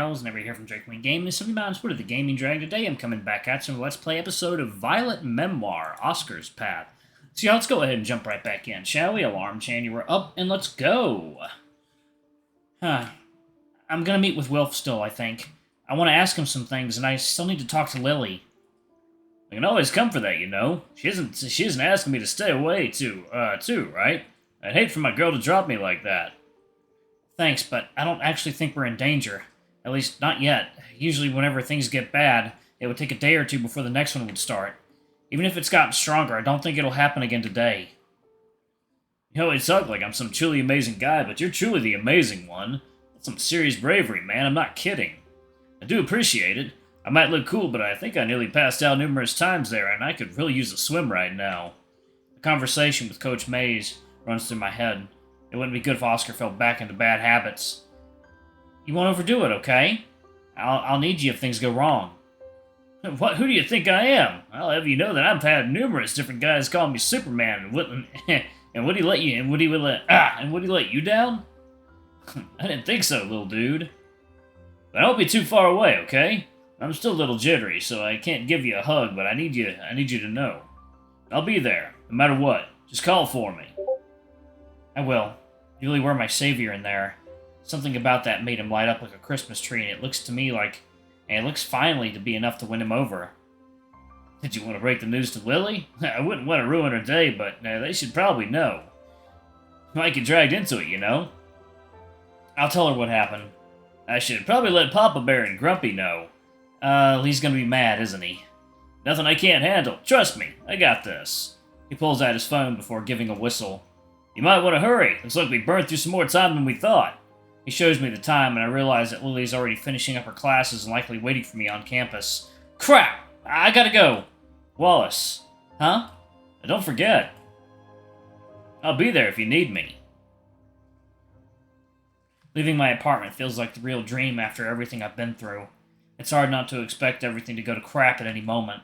Charles, and here from Drake Wing Gaming. Something about on Twitter, the Gaming Dragon. Today I'm coming back at some Let's Play episode of Violet Memoir, Oscar's Path. So yeah, let's go ahead and jump right back in, shall we? Alarm Chan, we're up, and let's go. I'm gonna meet with Wilf still, I think. I want to ask him some things, and I still need to talk to Lily. I can always come for that, you know. She isn't asking me to stay away, too, right? I'd hate for my girl to drop me like that. Thanks, but I don't actually think we're in danger. At least, not yet. Usually whenever things get bad, it would take a day or two before the next one would start. Even if it's gotten stronger, I don't think it'll happen again today. You know, it sucks like I'm some truly amazing guy, but you're truly the amazing one. That's some serious bravery, man. I'm not kidding. I do appreciate it. I might look cool, but I think I nearly passed out numerous times there, and I could really use a swim right now. The conversation with Coach Mays runs through my head. It wouldn't be good if Oscar fell back into bad habits. You won't overdo it, okay? I'll need you if things go wrong. What? Who do you think I am? I'll have you know that I've had numerous different guys call me Superman, and would he let you down? I didn't think so, little dude. But I won't be too far away, okay? I'm still a little jittery, so I can't give you a hug, but I need you to know. I'll be there, no matter what. Just call for me. I will. You really were my savior in there. Something about that made him light up like a Christmas tree, and it looks finally to be enough to win him over. Did you want to break the news to Lily? I wouldn't want to ruin her day, but they should probably know. Might get dragged into it, you know? I'll tell her what happened. I should probably let Papa Bear and Grumpy know. He's gonna be mad, isn't he? Nothing I can't handle. Trust me, I got this. He pulls out his phone before giving a whistle. You might want to hurry. Looks like we burned through some more time than we thought. He shows me the time, and I realize that Lily's already finishing up her classes and likely waiting for me on campus. Crap! I gotta go. Wallace. Huh? Don't forget. I'll be there if you need me. Leaving my apartment feels like the real dream after everything I've been through. It's hard not to expect everything to go to crap at any moment.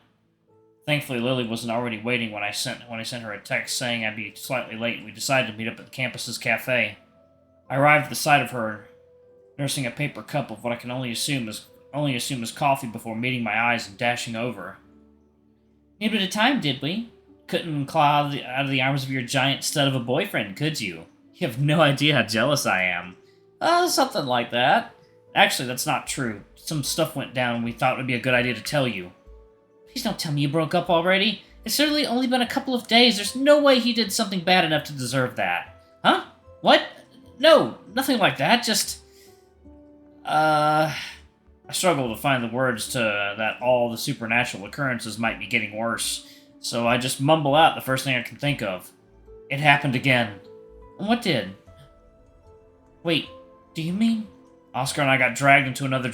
Thankfully, Lily wasn't already waiting when I sent her a text saying I'd be slightly late, and we decided to meet up at the campus's cafe. I arrived at the sight of her, nursing a paper cup of what I can only assume is coffee before meeting my eyes and dashing over. Need a bit of time, did we? Couldn't claw out of the arms of your giant stud of a boyfriend, could you? You have no idea how jealous I am. Something like that. Actually, that's not true. Some stuff went down and we thought it would be a good idea to tell you. Please don't tell me you broke up already. It's certainly only been a couple of days. There's no way he did something bad enough to deserve that. Huh? What? No, nothing like that. Just... I struggle to find the words to that all the supernatural occurrences might be getting worse. So I just mumble out the first thing I can think of. It happened again. What did? Wait, do you mean? Oscar and I got dragged into another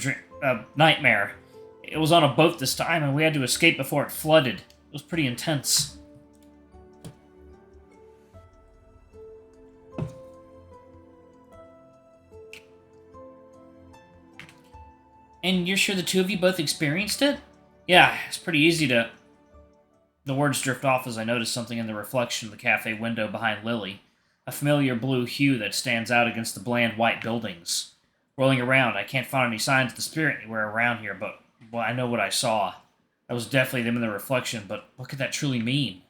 nightmare. It was on a boat this time, and we had to escape before it flooded. It was pretty intense. And you're sure the two of you both experienced it? Yeah, it's pretty easy to... The words drift off as I notice something in the reflection of the cafe window behind Lily. A familiar blue hue that stands out against the bland white buildings. Rolling around, I can't find any signs of the spirit anywhere around here, but well, I know what I saw. That was definitely them in the reflection, but what could that truly mean?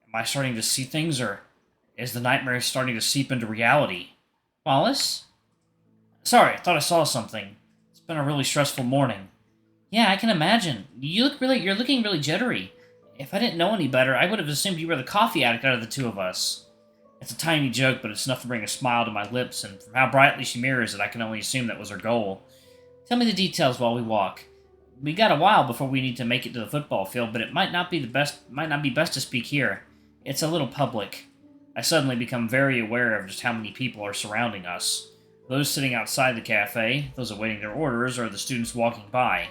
Am I starting to see things, or is the nightmare starting to seep into reality? Wallace? Sorry, I thought I saw something. It's been a really stressful morning. Yeah, I can imagine. You're looking really jittery. If I didn't know any better, I would have assumed you were the coffee addict out of the two of us. It's a tiny joke, but it's enough to bring a smile to my lips, and from how brightly she mirrors it, I can only assume that was her goal. Tell me the details while we walk. We got a while before we need to make it to the football field, but it might not be best to speak here. It's a little public. I suddenly become very aware of just how many people are surrounding us. Those sitting outside the cafe, those awaiting their orders, or the students walking by.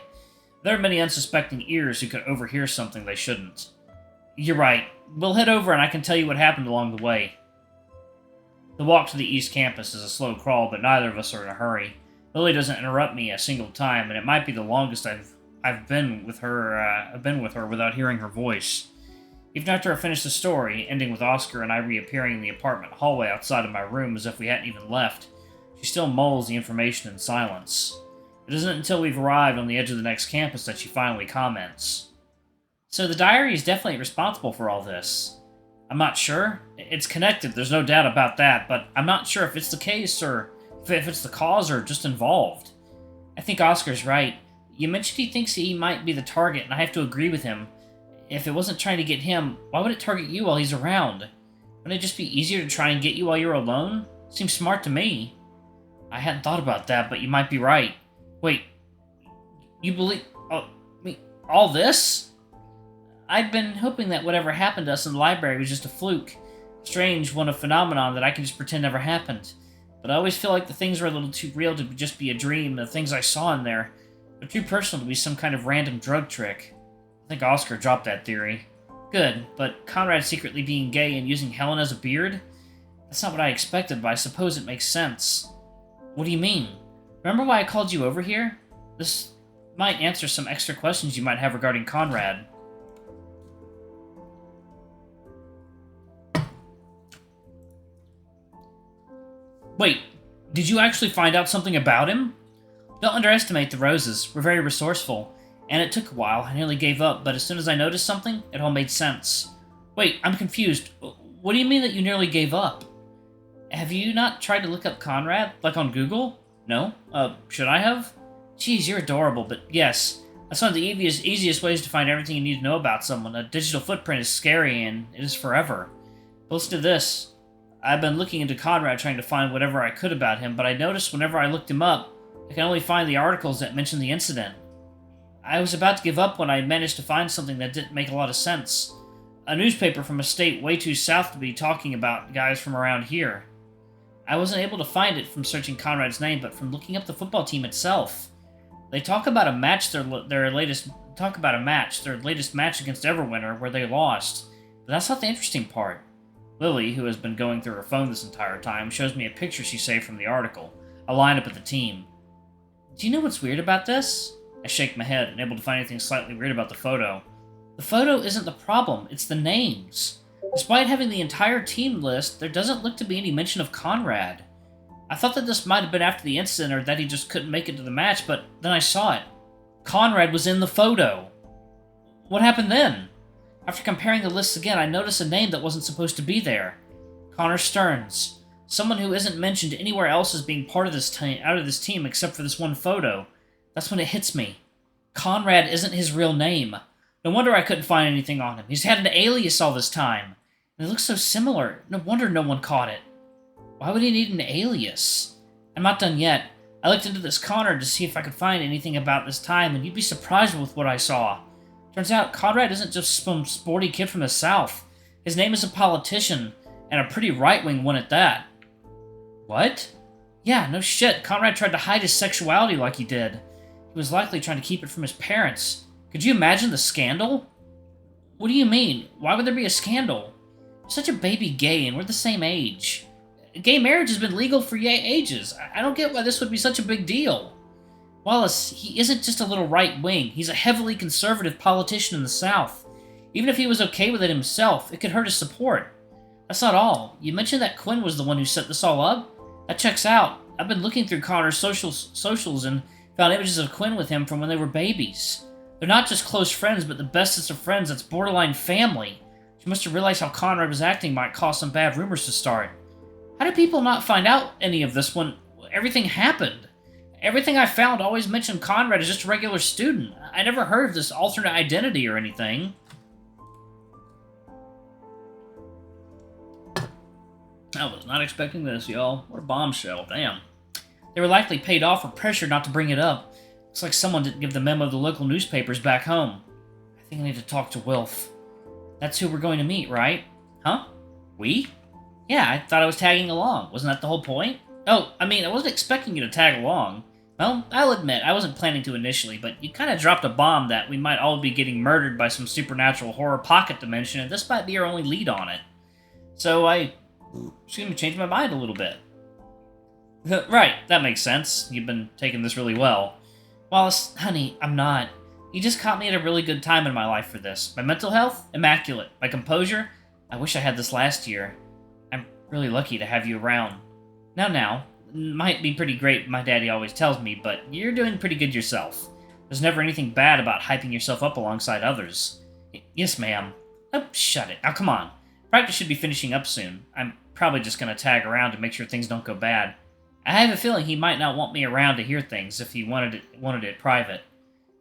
There are many unsuspecting ears who could overhear something they shouldn't. You're right. We'll head over and I can tell you what happened along the way. The walk to the East Campus is a slow crawl, but neither of us are in a hurry. Lily doesn't interrupt me a single time, and it might be the longest I've been with her without hearing her voice. Even after I finish the story, ending with Oscar and I reappearing in the apartment hallway outside of my room as if we hadn't even left, she still mulls the information in silence. It isn't until we've arrived on the edge of the next campus that she finally comments. So the diary is definitely responsible for all this. I'm not sure. It's connected, there's no doubt about that, but I'm not sure if it's the case or if it's the cause or just involved. I think Oscar's right. You mentioned he thinks he might be the target, and I have to agree with him. If it wasn't trying to get him, why would it target you while he's around? Wouldn't it just be easier to try and get you while you're alone? Seems smart to me. I hadn't thought about that, but you might be right. Wait, you believe... all this? I'd been hoping that whatever happened to us in the library was just a fluke. Strange one of phenomenon that I can just pretend never happened. But I always feel like the things are a little too real to just be a dream. The things I saw in there are too personal to be some kind of random drug trick. I think Oscar dropped that theory. Good, but Conrad secretly being gay and using Helen as a beard? That's not what I expected, but I suppose it makes sense. What do you mean? Remember why I called you over here? This might answer some extra questions you might have regarding Conrad. Wait, did you actually find out something about him? Don't underestimate the Roses. We're very resourceful. And it took a while. I nearly gave up, but as soon as I noticed something, it all made sense. Wait, I'm confused. What do you mean that you nearly gave up? Have you not tried to look up Conrad? Like on Google? No? Should I have? Geez, you're adorable, but yes. That's one of the easiest ways to find everything you need to know about someone. A digital footprint is scary, and it is forever. But listen to this. I've been looking into Conrad trying to find whatever I could about him, but I noticed whenever I looked him up, I can only find the articles that mention the incident. I was about to give up when I managed to find something that didn't make a lot of sense. A newspaper from a state way too south to be talking about guys from around here. I wasn't able to find it from searching Conrad's name, but from looking up the football team itself. They talk about a match, their latest match against Everwinter, where they lost. But that's not the interesting part. Lily, who has been going through her phone this entire time, shows me a picture she saved from the article, a lineup of the team. Do you know what's weird about this? I shake my head, unable to find anything slightly weird about the photo. The photo isn't the problem, it's the names. Despite having the entire team list, there doesn't look to be any mention of Conrad. I thought that this might have been after the incident or that he just couldn't make it to the match, but then I saw it. Conrad was in the photo. What happened then? After comparing the lists again, I noticed a name that wasn't supposed to be there. Connor Stearns. Someone who isn't mentioned anywhere else as being part of this team except for this one photo. That's when it hits me. Conrad isn't his real name. No wonder I couldn't find anything on him. He's had an alias all this time. And it looks so similar. No wonder no one caught it. Why would he need an alias? I'm not done yet. I looked into this Connor to see if I could find anything about this time, and you'd be surprised with what I saw. Turns out Conrad isn't just some sporty kid from the South. His name is a politician, and a pretty right-wing one at that. What? Yeah, no shit. Conrad tried to hide his sexuality like he did. He was likely trying to keep it from his parents. Could you imagine the scandal? What do you mean? Why would there be a scandal? You're such a baby gay, and we're the same age. Gay marriage has been legal for ages. I don't get why this would be such a big deal. Wallace, he isn't just a little right-wing. He's a heavily conservative politician in the South. Even if he was okay with it himself, it could hurt his support. That's not all. You mentioned that Quinn was the one who set this all up? That checks out. I've been looking through Connor's socials and found images of Quinn with him from when they were babies. They're not just close friends, but the bestest of friends. That's borderline family. She must have realized how Conrad was acting might cause some bad rumors to start. How did people not find out any of this when everything happened? Everything I found always mentioned Conrad as just a regular student. I never heard of this alternate identity or anything. I was not expecting this, y'all. What a bombshell, damn. They were likely paid off or pressured not to bring it up. Looks like someone didn't give the memo to the local newspapers back home. I think I need to talk to Wilf. That's who we're going to meet, right? Huh? We? Yeah, I thought I was tagging along. Wasn't that the whole point? Oh, I mean, I wasn't expecting you to tag along. Well, I'll admit, I wasn't planning to initially, but you kind of dropped a bomb that we might all be getting murdered by some supernatural horror pocket dimension, and this might be our only lead on it. So I changed my mind a little bit. Right, that makes sense. You've been taking this really well. Wallace, honey, I'm not. You just caught me at a really good time in my life for this. My mental health? Immaculate. My composure? I wish I had this last year. I'm really lucky to have you around. Now, Might be pretty great, my daddy always tells me, but you're doing pretty good yourself. There's never anything bad about hyping yourself up alongside others. Yes, ma'am. Oh, shut it. Now, come on. Practice should be finishing up soon. I'm probably just going to tag around to make sure things don't go bad. I have a feeling he might not want me around to hear things if he wanted it private.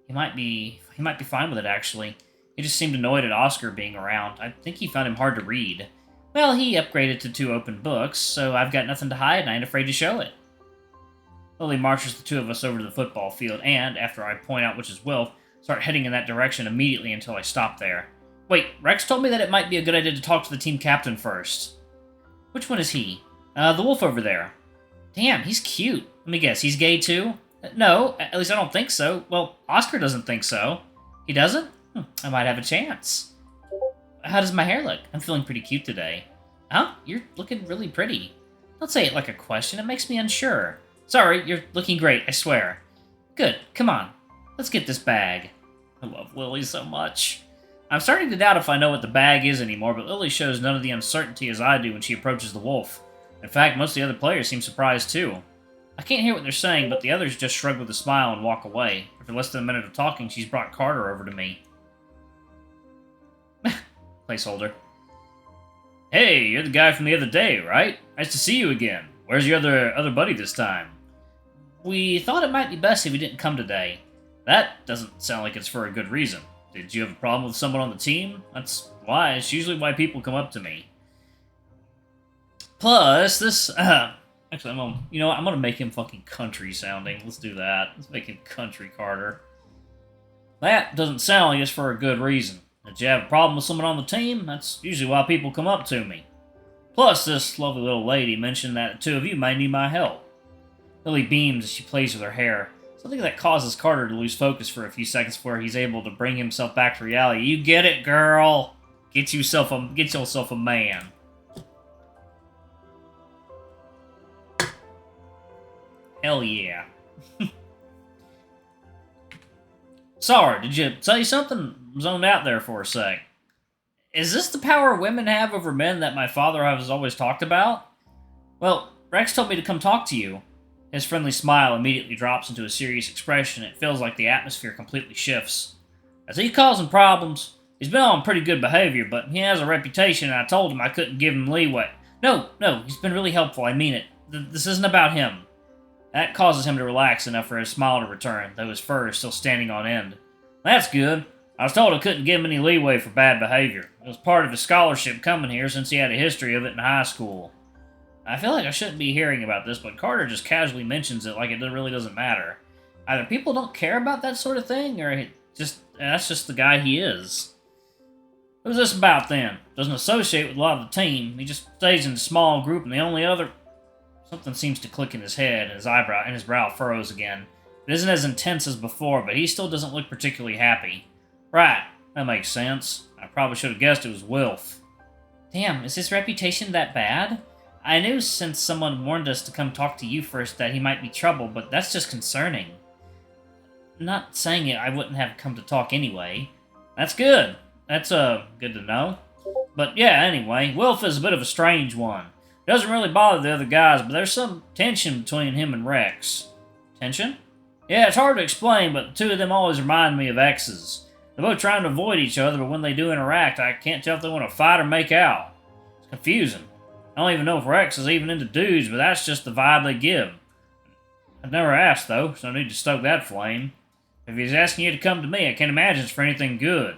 He might be fine with it, actually. He just seemed annoyed at Oscar being around. I think he found him hard to read. Well, he upgraded to 2 open books, so I've got nothing to hide and I ain't afraid to show it. Lily marches the two of us over to the football field and, after I point out which is Wilf, start heading in that direction immediately until I stop there. Wait, Rex told me that it might be a good idea to talk to the team captain first. Which one is he? The wolf over there. Damn, he's cute. Let me guess, he's gay too? No, at least I don't think so. Well, Oscar doesn't think so. He doesn't? I might have a chance. How does my hair look? I'm feeling pretty cute today. Huh? You're looking really pretty. Don't say it like a question, it makes me unsure. Sorry, you're looking great, I swear. Good, come on. Let's get this bag. I love Lily so much. I'm starting to doubt if I know what the bag is anymore, but Lily shows none of the uncertainty as I do when she approaches the wolf. In fact, most of the other players seem surprised too. I can't hear what they're saying, but the others just shrug with a smile and walk away. After less than a minute of talking, she's brought Carter over to me. Placeholder. Hey, you're the guy from the other day, right? Nice to see you again. Where's your other buddy this time? We thought it might be best if you didn't come today. That doesn't sound like it's for a good reason. Did you have a problem with someone on the team? That's why. It's usually why people come up to me. Plus, this... Actually, I'm gonna make him fucking country sounding. Let's do that. Let's make him country Carter. That doesn't sound like it's for a good reason. Did you have a problem with someone on the team? That's usually why people come up to me. Plus, this lovely little lady mentioned that the two of you might need my help. Lily beams as she plays with her hair. Something that causes Carter to lose focus for a few seconds before he's able to bring himself back to reality. You get it, girl! Get yourself a man. Hell yeah. Sorry, did you say something? Zoned out there for a sec. Is this the power women have over men that my father has always talked about? Well, Rex told me to come talk to you. His friendly smile immediately drops into a serious expression. It feels like the atmosphere completely shifts. Is he causing problems? He's been on pretty good behavior, but he has a reputation, and I told him I couldn't give him leeway. No, he's been really helpful, I mean it. This isn't about him. That causes him to relax enough for his smile to return, though his fur is still standing on end. That's good. I was told I couldn't give him any leeway for bad behavior. It was part of his scholarship coming here since he had a history of it in high school. I feel like I shouldn't be hearing about this, but Carter just casually mentions it like it really doesn't matter. Either people don't care about that sort of thing, or that's just the guy he is. Who's this about then? Doesn't associate with a lot of the team. He just stays in a small group, and the only other... Something seems to click in his head, and his brow furrows again. It isn't as intense as before, but he still doesn't look particularly happy. Right, that makes sense. I probably should have guessed it was Wilf. Damn, is his reputation that bad? I knew since someone warned us to come talk to you first that he might be trouble, but that's just concerning. Not saying it, I wouldn't have come to talk anyway. That's good. That's, good to know. But yeah, anyway, Wilf is a bit of a strange one. Doesn't really bother the other guys, but there's some tension between him and Rex. Tension? Yeah, it's hard to explain, but the two of them always remind me of exes. They're both trying to avoid each other, but when they do interact, I can't tell if they want to fight or make out. It's confusing. I don't even know if Rex is even into dudes, but that's just the vibe they give. I've never asked, though, so I need to stoke that flame. If he's asking you to come to me, I can't imagine it's for anything good.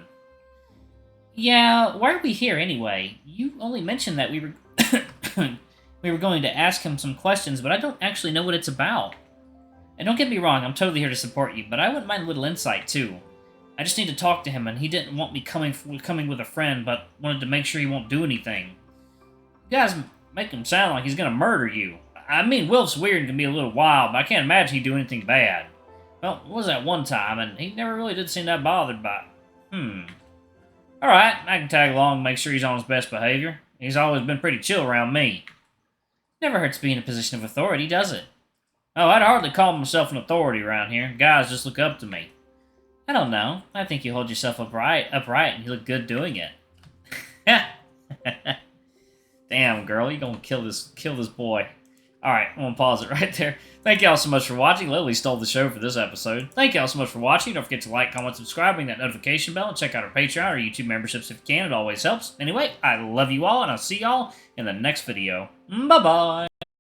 Yeah, why are we here anyway? You only mentioned that we were we were going to ask him some questions, but I don't actually know what it's about. And don't get me wrong, I'm totally here to support you, but I wouldn't mind a little insight, too. I just need to talk to him, and he didn't want me coming with a friend, but wanted to make sure he won't do anything. You guys make him sound like he's gonna murder you. I mean, Wilf's weird and can be a little wild, but I can't imagine he'd do anything bad. Well, it was that one time, and he never really did seem that bothered by it. Alright, I can tag along and make sure he's on his best behavior. He's always been pretty chill around me. Never hurts to be in a position of authority, does it? Oh, I'd hardly call myself an authority around here. Guys just look up to me. I don't know. I think you hold yourself upright, and you look good doing it. Damn, girl, you gonna kill this boy. Alright, I'm gonna pause it right there. Thank y'all so much for watching. Lily stole the show for this episode. Thank y'all so much for watching. Don't forget to like, comment, subscribe, ring that notification bell, and check out our Patreon or YouTube memberships if you can. It always helps. Anyway, I love you all, and I'll see y'all in the next video. Bye-bye!